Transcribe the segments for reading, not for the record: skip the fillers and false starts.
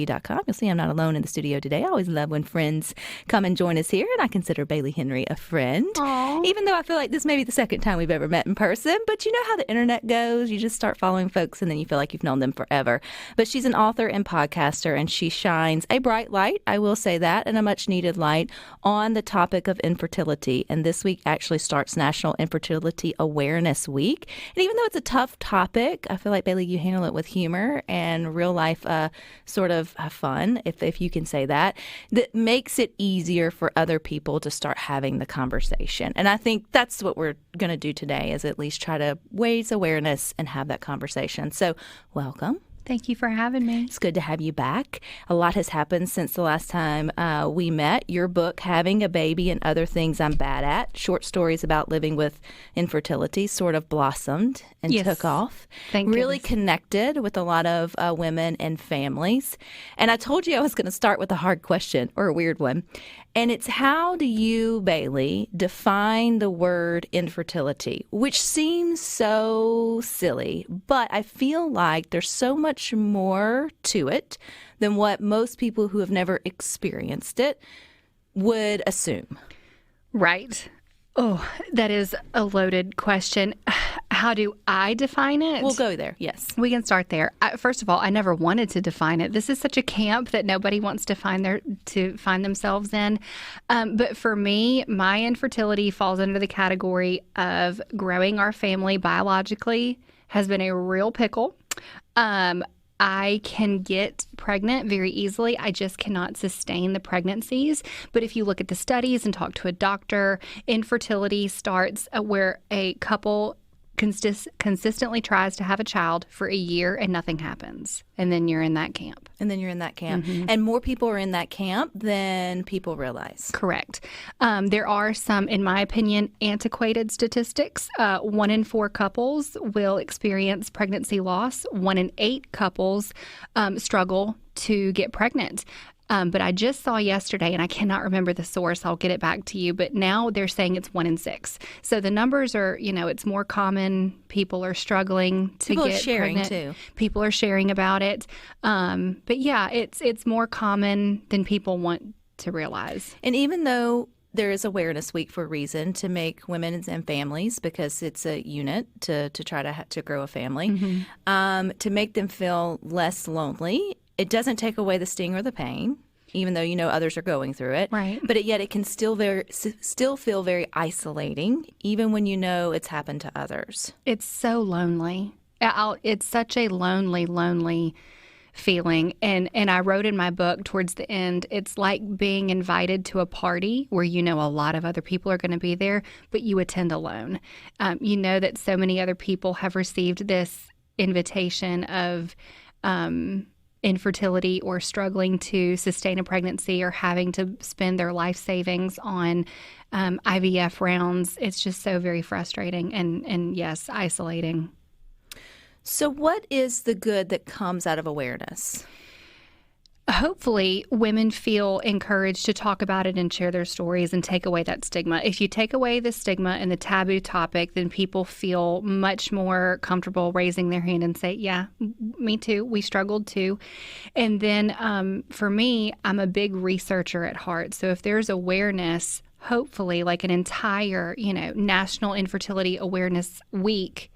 SuperTalkStudio.com. You'll see I'm not alone in the studio today. I always love when friends come and join us here, and I consider Bailey Henry a friend. Aww. Even though I feel like this may be the second time we've ever met in person, but you know how the internet goes. You just start following folks, and then you feel like you've known them forever. But she's an author and podcaster, and she shines a bright light, I will say that, and a much-needed light on the topic of infertility. And this week actually starts National Infertility Awareness Week. And even though it's a tough topic, I feel like, Bailey, you handle it with humor and real-life sort of fun, if you can say that makes it easier for other people to start having the conversation. And I think that's what we're going to do today, is at least try to raise awareness and have that conversation. So welcome. Thank you for having me. It's good to have you back. A lot has happened since the last time we met. Your book, Having a Baby and Other Things I'm Bad At, short stories about living with infertility, sort of blossomed and took off. Really connected with a lot of women and families. And I told you I was going to start with a hard question, or a weird one. And it's, how do you, Bailey, define the word infertility, which seems so silly, but I feel like there's so much more to it than what most people who have never experienced it would assume. Right. Oh, that is a loaded question. How do I define it? We'll go there, yes. We can start there. First of all, I never wanted to define it. This is such a camp that nobody wants to find themselves in. But for me, my infertility falls under the category of growing our family biologically has been a real pickle. I can get pregnant very easily. I just cannot sustain the pregnancies. But if you look at the studies and talk to a doctor, infertility starts where a couple consistently tries to have a child for a year and nothing happens. And then you're in that camp. Mm-hmm. And more people are in that camp than people realize. Correct. There are some, in my opinion, antiquated statistics. 1 in 4 couples will experience pregnancy loss. 1 in 8 couples struggle to get pregnant. But I just saw yesterday, and I cannot remember the source, I'll get it back to you, but now they're saying it's 1 in 6. So the numbers are, it's more common. People are struggling to get pregnant. People are sharing, too. People are sharing about it. But yeah, it's more common than people want to realize. And even though there is Awareness Week for a reason, to make women and families, because it's a unit to try to grow a family, to make them feel less lonely. It doesn't take away the sting or the pain, even though others are going through it. Right. But yet it can still feel very isolating, even when it's happened to others. It's so lonely. It's such a lonely feeling. And I wrote in my book towards the end, it's like being invited to a party where a lot of other people are going to be there, but you attend alone. That so many other people have received this invitation of infertility or struggling to sustain a pregnancy or having to spend their life savings on IVF rounds. It's just so very frustrating and yes, isolating. So what is the good that comes out of awareness? Hopefully, women feel encouraged to talk about it and share their stories and take away that stigma. If you take away the stigma and the taboo topic, then people feel much more comfortable raising their hand and say, yeah, me too. We struggled too. And then for me, I'm a big researcher at heart. So if there's awareness, hopefully like an entire, National Infertility Awareness Week,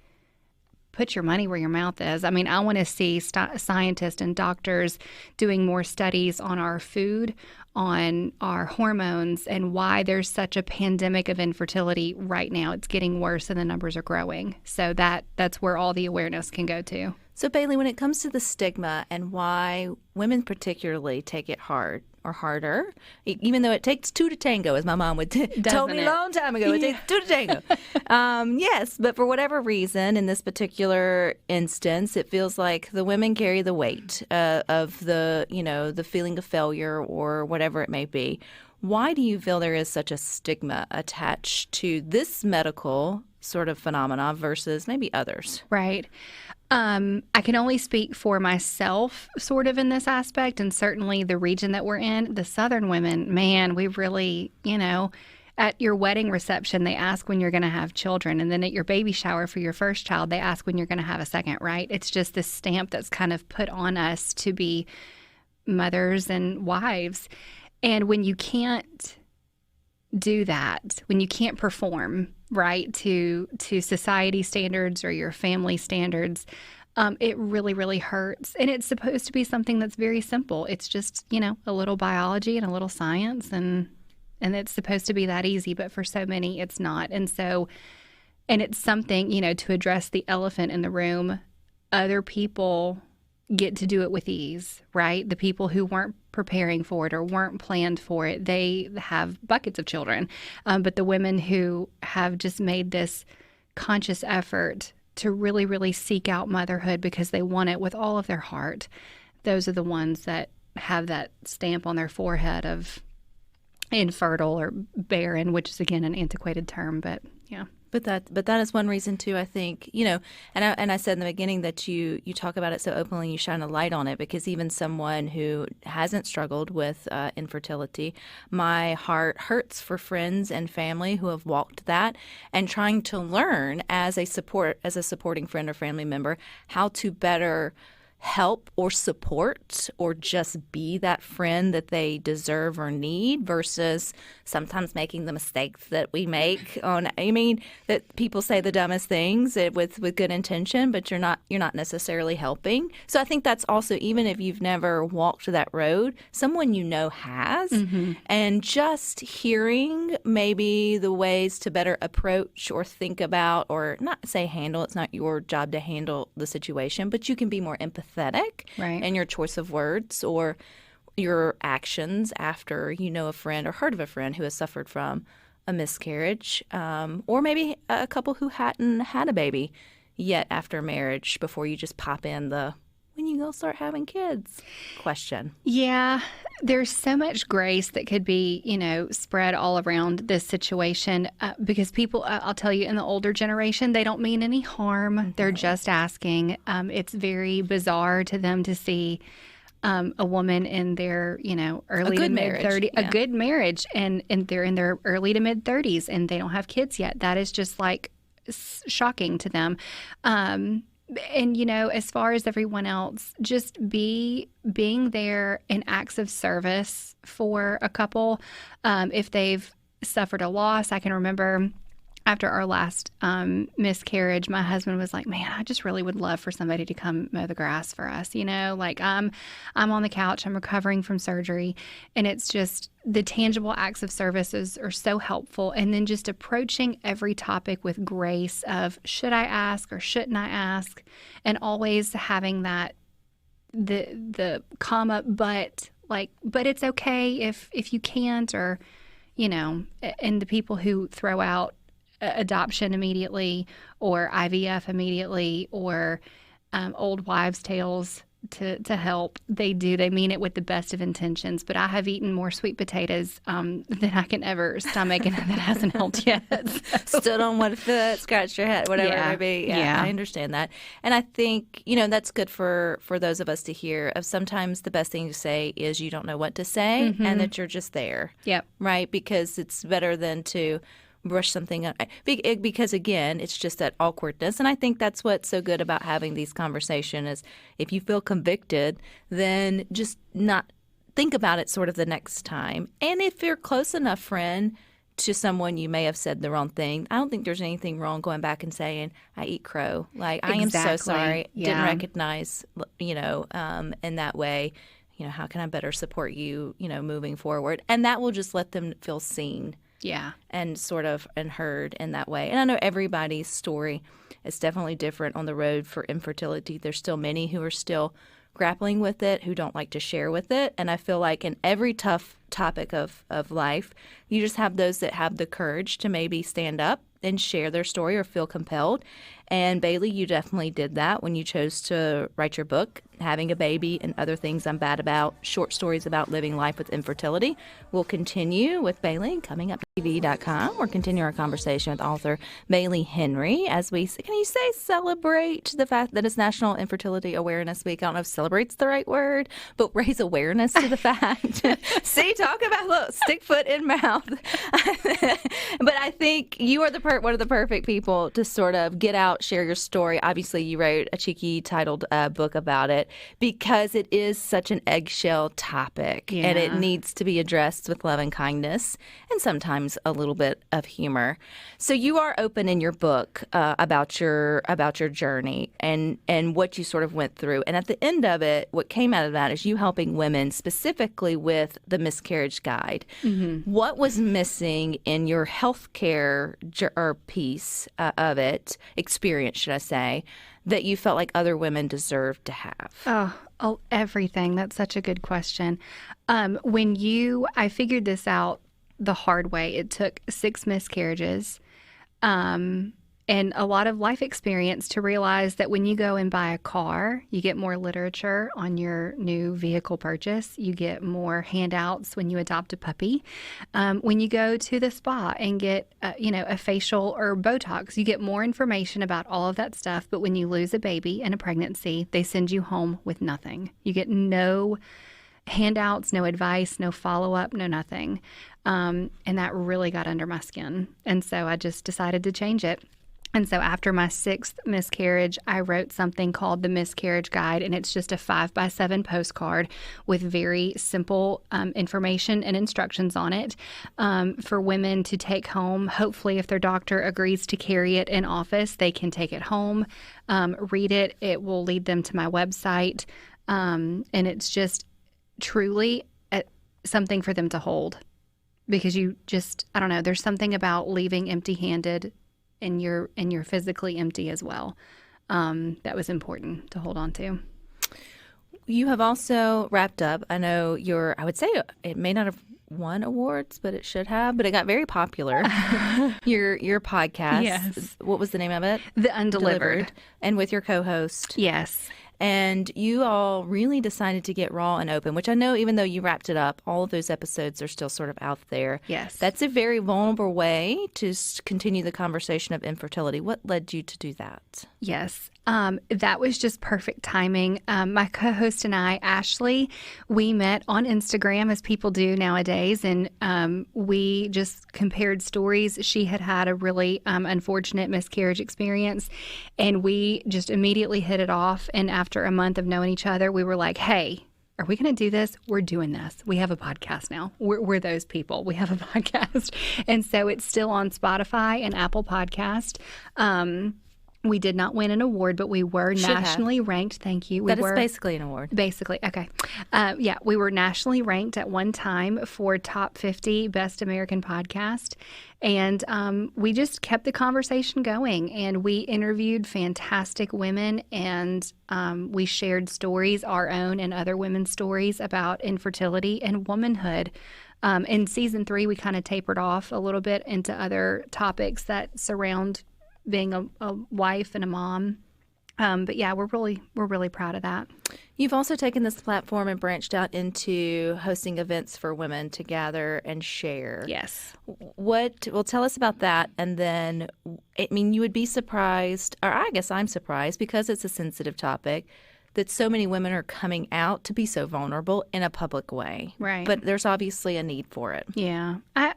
put your money where your mouth is. I mean, I want to see scientists and doctors doing more studies on our food, on our hormones, and why there's such a pandemic of infertility right now. It's getting worse and the numbers are growing. So that's where all the awareness can go to. So, Bailey, when it comes to the stigma and why women particularly take it hard or harder, even though it takes 2 to tango, as my mom would tell me a long time ago, it takes 2 to tango. Yes, but for whatever reason, in this particular instance, it feels like the women carry the weight of the feeling of failure or whatever it may be. Why do you feel there is such a stigma attached to this medical sort of phenomena versus maybe others? Right. I can only speak for myself sort of in this aspect, and certainly the region that we're in. The Southern women, man, we really, at your wedding reception, they ask when you're going to have children. And then at your baby shower for your first child, they ask when you're going to have a second, right? It's just this stamp that's kind of put on us to be mothers and wives. And when you can't do that, when you can't perform right to society standards or your family standards, it really, really hurts. And it's supposed to be something that's very simple. It's just, a little biology and a little science, and it's supposed to be that easy. But for so many, it's not. And it's something, to address the elephant in the room, other people get to do it with ease, right? The people who weren't preparing for it or weren't planned for it, they have buckets of children. But the women who have just made this conscious effort to really, really seek out motherhood because they want it with all of their heart, those are the ones that have that stamp on their forehead of infertile or barren, which is, again, an antiquated term, but yeah. But that is one reason too, I think, and I said in the beginning that you talk about it so openly, you shine a light on it, because even someone who hasn't struggled with infertility, my heart hurts for friends and family who have walked that, and trying to learn as a supporting friend or family member how to better help or support or just be that friend that they deserve or need, versus sometimes making the mistakes that we make that people say the dumbest things with good intention, but you're not necessarily helping. So I think that's also, even if you've never walked that road, someone has, and just hearing maybe the ways to better approach or think about, or not say handle, it's not your job to handle the situation, but you can be more empathetic in your choice of words or your actions after a friend or heard of a friend who has suffered from a miscarriage, or maybe a couple who hadn't had a baby yet after marriage, before you just pop in the "when you gonna start having kids" question. Yeah, there's so much grace that could be, spread all around this situation, because people, I'll tell you, in the older generation, they don't mean any harm. They're just asking. It's very bizarre to them to see a woman in their, early to mid 30s, a good marriage, and they're in their early to mid 30s and they don't have kids yet. That is just like shocking to them. And, as far as everyone else, just being there in acts of service for a couple. If they've suffered a loss, I can remember after our last miscarriage, my husband was like, "Man, I just really would love for somebody to come mow the grass for us." Like I'm on the couch, I'm recovering from surgery, and it's just the tangible acts of services are so helpful. And then just approaching every topic with grace of, should I ask or shouldn't I ask? And always having that the comma, but it's okay if you can't, or and the people who throw out adoption immediately or IVF immediately, or old wives' tales to help. They mean it with the best of intentions, but I have eaten more sweet potatoes than I can ever stomach, and that hasn't helped yet. So. Still don't want to scratch your head, whatever it may be. Yeah, I understand that. And I think, that's good for those of us to hear, of sometimes the best thing to say is you don't know what to say, and that you're just there. Yep. Right? Because it's better than to brush something up, because again, it's just that awkwardness. And I think that's what's so good about having these conversations, is if you feel convicted, then just not think about it sort of the next time. And if you're close enough friend to someone you may have said the wrong thing, I don't think there's anything wrong going back and saying, "I eat crow. I am so sorry. Yeah. Didn't recognize, in that way. How can I better support you, moving forward?" And that will just let them feel seen. Yeah. And sort of heard in that way. And I know everybody's story is definitely different on the road for infertility. There's still many who are still grappling with it, who don't like to share with it. And I feel like in every tough topic of life, you just have those that have the courage to maybe stand up and share their story or feel compelled. And Bailey, you definitely did that when you chose to write your book, Having a Baby and Other Things I'm Bad About, Short Stories About Living Life with Infertility. We'll continue with Bailey coming up to TV.com. We'll continue our conversation with author Bailey Henry as we, can you say, celebrate the fact that it's National Infertility Awareness Week? I don't know if celebrate's the right word, but raise awareness to the fact. See, talk about, look, stick foot in mouth. But I think you are one of the perfect people to sort of get out about Share Your Story. Obviously, you wrote a cheeky titled book about it because it is such an eggshell topic, and it needs to be addressed with love and kindness and sometimes a little bit of humor. So you are open in your book about your journey and what you sort of went through. And at the end of it, what came out of that is you helping women specifically with the miscarriage guide. Mm-hmm. What was missing in your healthcare piece of it, experience, should I say, that you felt like other women deserved to have? Oh, everything. That's such a good question. I figured this out the hard way. It took 6 miscarriages and a lot of life experience to realize that when you go and buy a car, you get more literature on your new vehicle purchase. You get more handouts when you adopt a puppy. When you go to the spa and get, a facial or Botox, you get more information about all of that stuff. But when you lose a baby in a pregnancy, they send you home with nothing. You get no handouts, no advice, no follow-up, no nothing. And that really got under my skin. And so I just decided to change it. And so after my 6th miscarriage, I wrote something called the Miscarriage Guide, and it's just a 5x7 postcard with very simple information and instructions on it for women to take home. Hopefully, if their doctor agrees to carry it in office, they can take it home, read it. It will lead them to my website, and it's just truly something for them to hold, because I don't know, there's something about leaving empty-handed and you're physically empty as well. That was important to hold on to. You have also wrapped up, I know I would say it may not have won awards, but it should have, but it got very popular. Your podcast. Yes. What was the name of it? The Undelivered. And with your co-host. Yes. And you all really decided to get raw and open, which I know even though you wrapped it up, all of those episodes are still sort of out there. Yes. That's a very vulnerable way to continue the conversation of infertility. What led you to do that? Yes. That was just perfect timing. My co-host and I, Ashley, we met on Instagram as people do nowadays, and we just compared stories. She had a really unfortunate miscarriage experience, and we just immediately hit it off. And after a month of knowing each other, we were like, hey, are we going to do this? We're doing this. We have a podcast now. We're those people. We have a podcast. And so it's still on Spotify and Apple Podcast. We did not win an award, but we were nationally ranked. Thank you. That is basically an award. Basically. Okay. We were nationally ranked at one time for top 50 best American podcast. And we just kept the conversation going, and we interviewed fantastic women, and we shared stories, our own and other women's stories about infertility and womanhood. In season 3, we kind of tapered off a little bit into other topics that surround being a wife and a mom. But yeah, we're really proud of that. You've also taken this platform and branched out into hosting events for women to gather and share. Yes. Well, tell us about that. And then, you would be surprised, or I guess I'm surprised because it's a sensitive topic, that so many women are coming out to be so vulnerable in a public way. Right. But there's obviously a need for it. Yeah.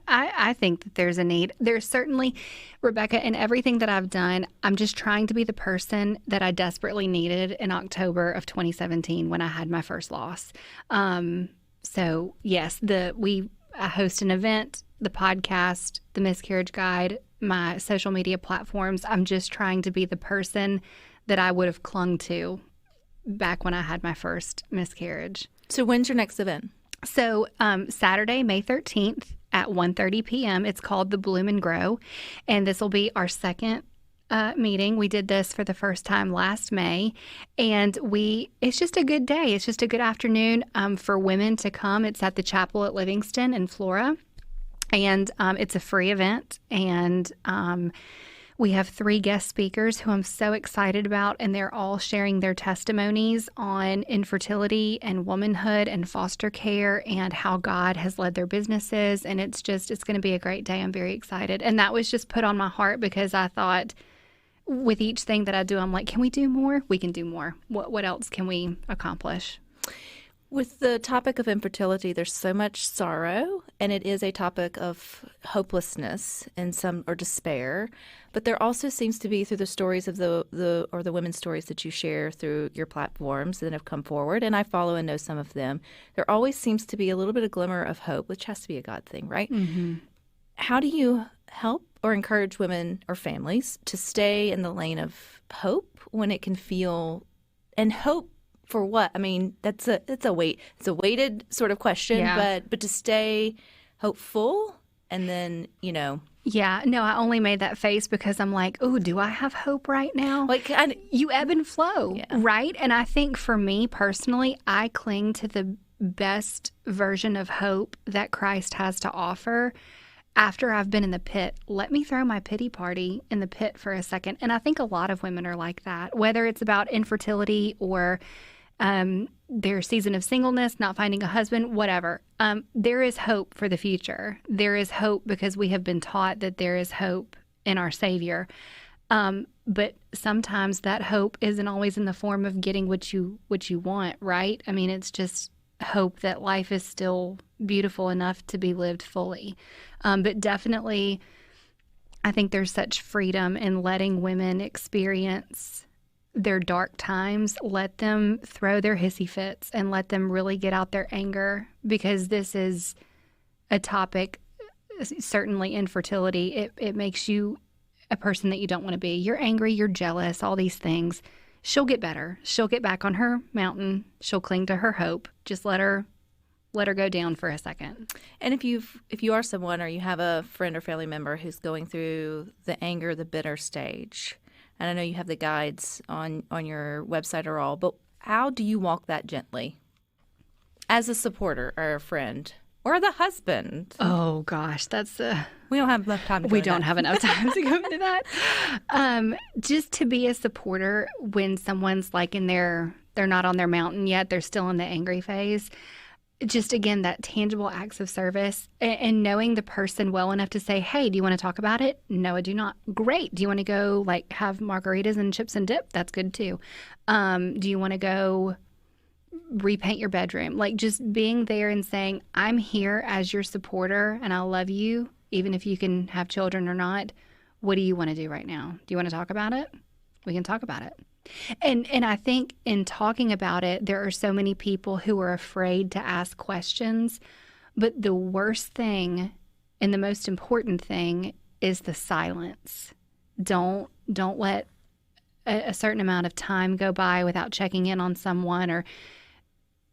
I think that there's a need. There's certainly, Rebecca, in everything that I've done, I'm just trying to be the person that I desperately needed in October of 2017 when I had my first loss. So, yes, I host an event, the podcast, the Miscarriage Guide, my social media platforms. I'm just trying to be the person that I would have clung to back when I had my first miscarriage. So when's your next event? So Saturday, May 13th at 1:30 p.m. It's called the Bloom and Grow, and this will be our second meeting. We did this for the first time last May, and it's just a good day. It's just a good afternoon for women to come. It's at the chapel at Livingston in Flora, and it's a free event, and we have 3 guest speakers who I'm so excited about, and they're all sharing their testimonies on infertility and womanhood and foster care and how God has led their businesses. And it's going to be a great day. I'm very excited. And that was just put on my heart because I thought with each thing that I do, I'm like, can we do more? We can do more. What else can we accomplish? With the topic of infertility, there's so much sorrow, and it is a topic of hopelessness and some or despair. But there also seems to be, through the stories of the women's stories that you share through your platforms that have come forward, and I follow and know some of them, there always seems to be a little bit of glimmer of hope, which has to be a God thing, right? Mm-hmm. How do you help or encourage women or families to stay in the lane of hope when it can feel, and hope for what? I mean, it's a weighted sort of question, but to stay hopeful and then, Yeah, no, I only made that face because I'm like, oh, do I have hope right now? Like, you ebb and flow, right? And I think for me personally, I cling to the best version of hope that Christ has to offer. After I've been in the pit, let me throw my pity party in the pit for a second. And I think a lot of women are like that, whether it's about infertility or their season of singleness, not finding a husband, whatever. There is hope for the future. There is hope because we have been taught that there is hope in our Savior. But sometimes that hope isn't always in the form of getting what you want, right? I mean, it's just hope that life is still beautiful enough to be lived fully. But definitely, I think there's such freedom in letting women experience their dark times. Let them throw their hissy fits and let them really get out their anger, because this is a topic, certainly infertility. It makes you a person that you don't want to be. You're angry, you're jealous, all these things. She'll get better. She'll get back on her mountain. She'll cling to her hope. Just let her go down for a second. And if you are someone or you have a friend or family member who's going through the anger, the bitter stage, and I know you have the guides on your website or all, but how do you walk that gently as a supporter or a friend or the husband? Oh gosh, we don't have enough time to go we don't have enough time to go into that. Just to be a supporter when someone's like they're not on their mountain yet, they're still in the angry phase. Just, again, that tangible acts of service and knowing the person well enough to say, hey, do you want to talk about it? No, I do not. Great. Do you want to go have margaritas and chips and dip? That's good too. Do you want to go repaint your bedroom? Just being there and saying, I'm here as your supporter and I love you, even if you can have children or not. What do you want to do right now? Do you want to talk about it? We can talk about it. And I think in talking about it, there are so many people who are afraid to ask questions. But the worst thing and the most important thing is the silence. Don't let a certain amount of time go by without checking in on someone or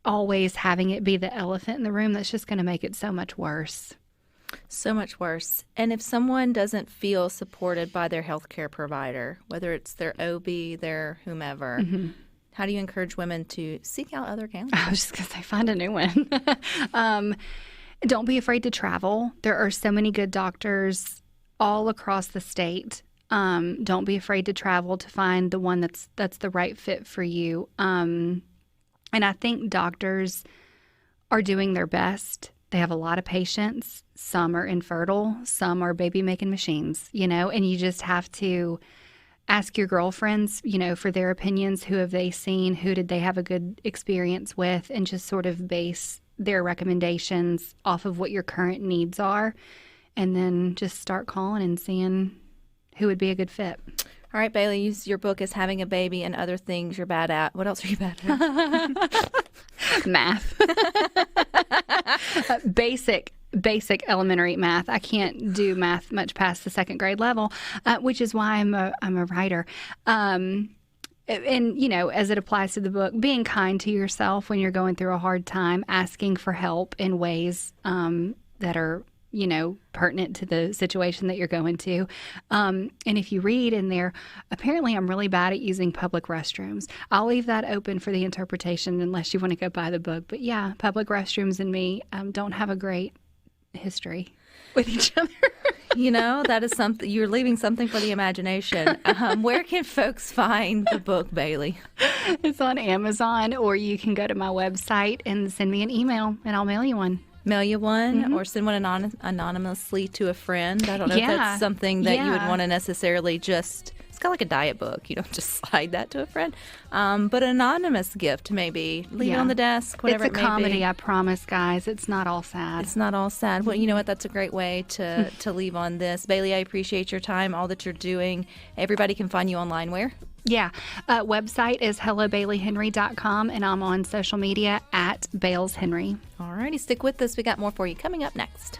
always having it be the elephant in the room. That's just going to make it so much worse. So much worse. And if someone doesn't feel supported by their healthcare provider, whether it's their OB, their whomever, how do you encourage women to seek out other counselors? I was just going to say, find a new one. Don't be afraid to travel. There are so many good doctors all across the state. Don't be afraid to travel to find the one that's the right fit for you. And I think doctors are doing their best. They have a lot of patients. Some are infertile. Some are baby-making machines, and you just have to ask your girlfriends, for their opinions. Who have they seen? Who did they have a good experience with? And just sort of base their recommendations off of what your current needs are. And then just start calling and seeing who would be a good fit. All right, Bailey, your book is Having a Baby and Other Things You're Bad At. What else are you bad at? Math. Basic elementary math. I can't do math much past the second grade level, which is why I'm a writer. And, as it applies to the book, being kind to yourself when you're going through a hard time, asking for help in ways that are pertinent to the situation that you're going to. And if you read in there, apparently I'm really bad at using public restrooms. I'll leave that open for the interpretation unless you want to go buy the book. But yeah, public restrooms and me don't have a great history with each other. That is something, you're leaving something for the imagination. Where can folks find the book, Bailey? It's on Amazon, or you can go to my website and send me an email and I'll mail you one. Mail you one or send one anonymously to a friend. I don't know if that's something that you would want to necessarily just It's kind of like a diet book. You don't just slide that to a friend. But an anonymous gift, maybe. Leave it on the desk, whatever it may be. It's a comedy, I promise, guys. It's not all sad. It's not all sad. Well, you know what? That's a great way to leave on this. Bailey, I appreciate your time, all that you're doing. Everybody can find you online where? Yeah. Website is hellobaileyhenry.com, and I'm on social media at BailesHenry. All righty. Stick with us. We got more for you coming up next.